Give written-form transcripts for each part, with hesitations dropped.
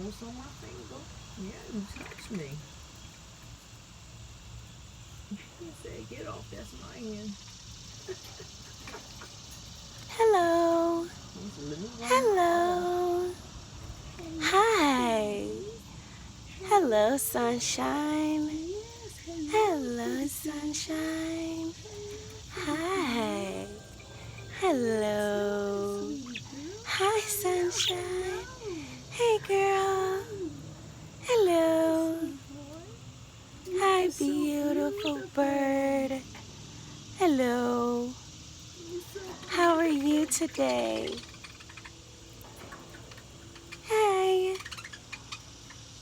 almost on my finger. Yeah, you touched me. He said, get off, that's my hand. Hello. Hello. Hi. Hello, Sunshine. Hello, Sunshine. Hi. Hello. Hi, Sunshine. Hey, girl. Hello. Hi, beautiful bird. Hello. How are you today? Hey.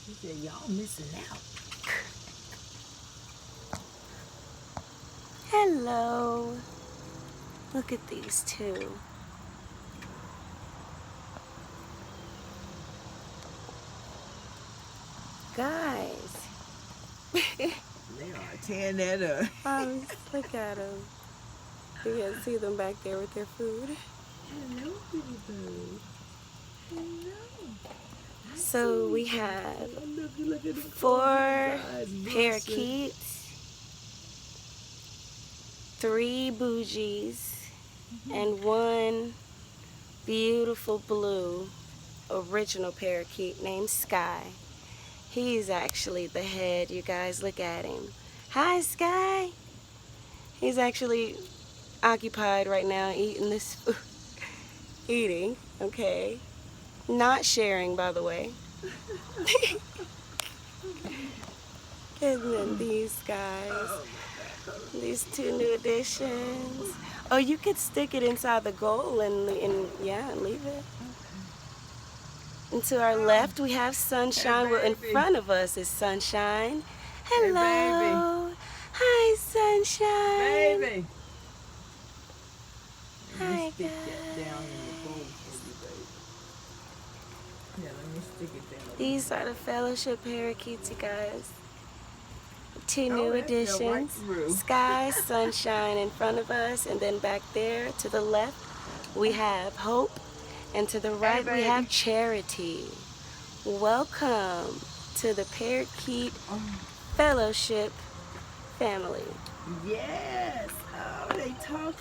He said, y'all missing out. Hello. Look at these two. Guys. They are tearing that up. Look at them. You can see them back there with their food. Hello, pretty bird. Hello. So we have Look at 4 parakeets, 3 budgies, and 1 beautiful blue original parakeet named Skii. He's actually the head, you guys. Look at him. Hi, Skii. He's actually occupied right now eating this food. Eating, okay. Not sharing, by the way. And then these guys, these 2 new additions. Oh, you could stick it inside the goal and yeah, and leave it. And to our left, we have Sunshine. Well, in front of us is Sunshine. Hello. Hey, baby. Hi, Sunshine. Baby. Hi, Stick guys. that down in the bowl for you, baby. Yeah, let me stick it down. These are the fellowship parakeets, you guys. 2 new additions. Skii, Sunshine in front of us, and then back there to the left we have Hope, and to the right we have Charity. Welcome to the Parakeet Fellowship family. Yes. Oh, they talk